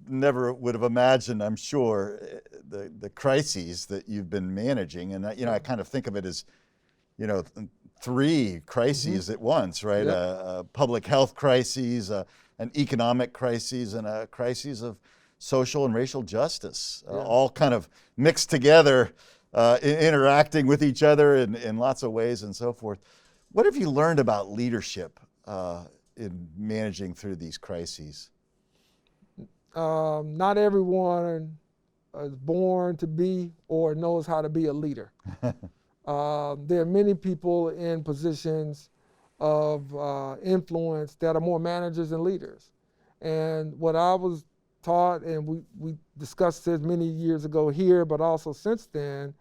never would have imagined, I'm sure, the crises that you've been managing. And I kind of think of it as, you know, three crises at once, right? Yep. A public health crisis, an economic crisis, and a crisis of social and racial justice, Yeah. all kind of mixed together, interacting with each other in lots of ways and so forth. What have you learned about leadership in managing through these crises? Not everyone is born to be or knows how to be a leader. There are many people in positions of influence that are more managers than leaders. And what I was taught, and we discussed this many years ago here, but also since then,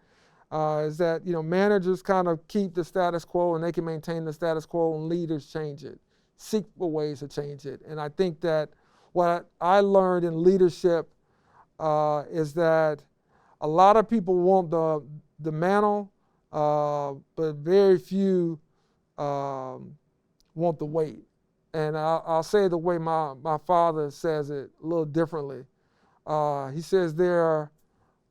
is that managers kind of keep the status quo and they can maintain the status quo, and leaders change it, seek for ways to change it. And I think that what I learned in leadership is that a lot of people want the mantle, but very few want the weight. And I'll say it the way my father says it, a little differently. He says there are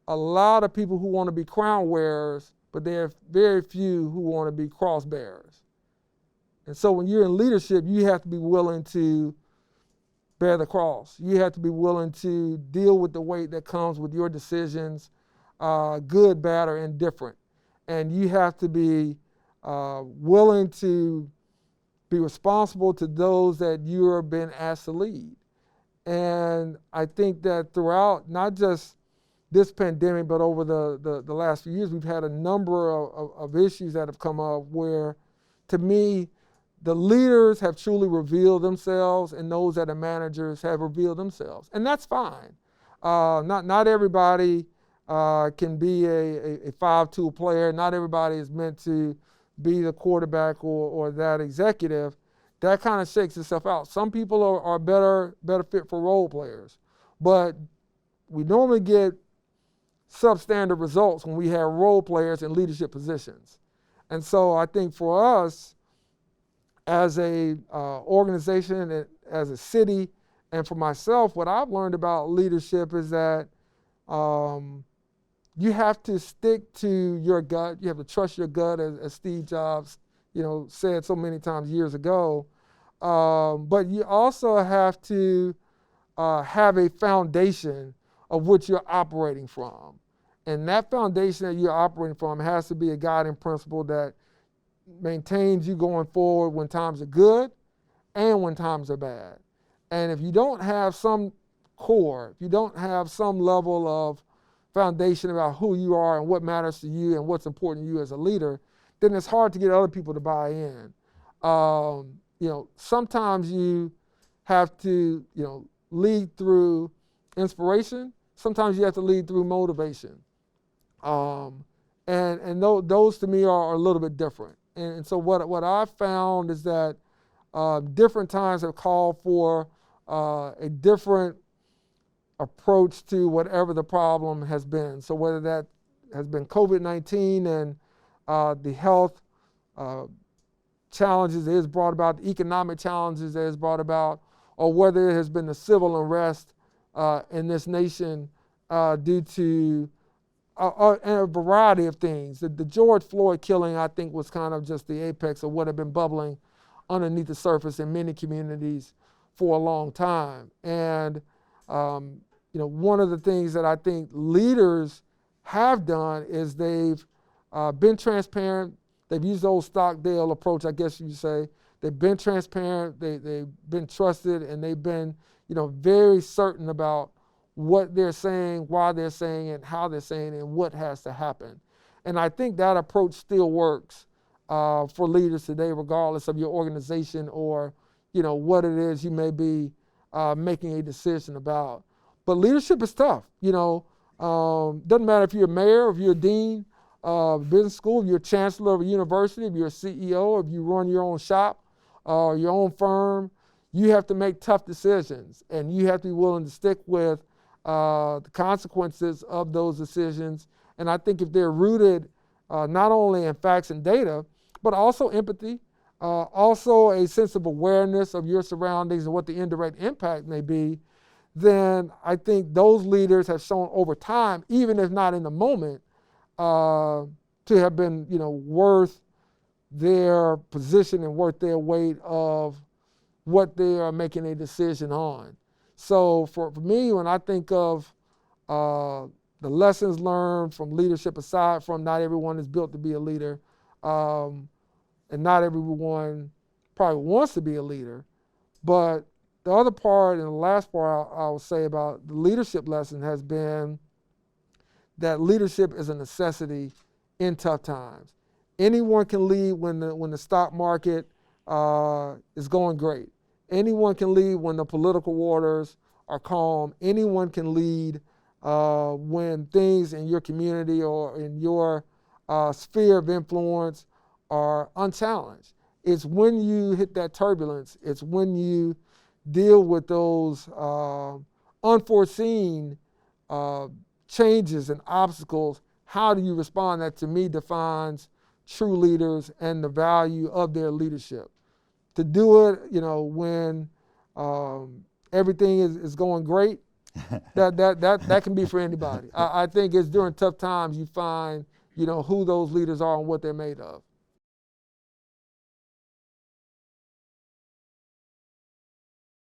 a lot of people who want to be crown wearers, but there are very few who want to be cross bearers. And so when you're in leadership, you have to be willing to bear the cross. You have to be willing to deal with the weight that comes with your decisions, good, bad, or indifferent. And you have to be willing to be responsible to those that you are being asked to lead. And I think that throughout, not just this pandemic, but over the last few years, we've had a number of issues that have come up where, to me, the leaders have truly revealed themselves, and those that are managers have revealed themselves. And that's fine. Not everybody can be a 5-tool player. Not everybody is meant to be the quarterback or that executive. That kind of shakes itself out. Some people are better fit for role players. But we normally get substandard results when we have role players in leadership positions. And so I think for us, as a organization, and as a city, and for myself, what I've learned about leadership is that you have to stick to your gut. You have to trust your gut, as Steve Jobs, said so many times years ago. But you also have to have a foundation of which you're operating from. And that foundation that you're operating from has to be a guiding principle that maintains you going forward when times are good and when times are bad. And if you don't have some core, if you don't have some level of foundation about who you are and what matters to you and what's important to you as a leader, then it's hard to get other people to buy in. Sometimes you have to, lead through inspiration. Sometimes you have to lead through motivation. And those to me are a little bit different. And so what I've found is that different times have called for a different approach to whatever the problem has been. So whether that has been COVID-19 and the health challenges it has brought about, the economic challenges that it has brought about, or whether it has been the civil unrest in this nation due to a variety of things. The George Floyd killing, I think, was kind of just the apex of what had been bubbling underneath the surface in many communities for a long time. And one of the things that I think leaders have done is they've been transparent. They've used the old Stockdale approach, I guess you say. They've been transparent. They've been trusted, and they've been, very certain about what they're saying, why they're saying it, how they're saying it, and what has to happen. And I think that approach still works for leaders today, regardless of your organization or, what it is you may be making a decision about. But leadership is tough. Doesn't matter if you're a mayor, if you're a dean of a business school, if you're a chancellor of a university, if you're a CEO, if you run your own shop, your own firm, you have to make tough decisions, and you have to be willing to stick with the consequences of those decisions. And I think if they're rooted not only in facts and data, but also empathy, also a sense of awareness of your surroundings and what the indirect impact may be, then I think those leaders have shown over time, even if not in the moment, to have been, worth their position and worth their weight of what they are making a decision on. So for me, when I think of the lessons learned from leadership, aside from not everyone is built to be a leader, and not everyone probably wants to be a leader, but the other part and the last part I will say about the leadership lesson has been that leadership is a necessity in tough times. Anyone can lead when the stock market is going great. Anyone can lead when the political waters are calm. Anyone can lead when things in your community or in your sphere of influence are unchallenged. It's when you hit that turbulence, it's when you deal with those unforeseen changes and obstacles. How do you respond? That to me defines true leaders and the value of their leadership. To do it, when everything is going great, that can be for anybody. I think it's during tough times you find, who those leaders are and what they're made of.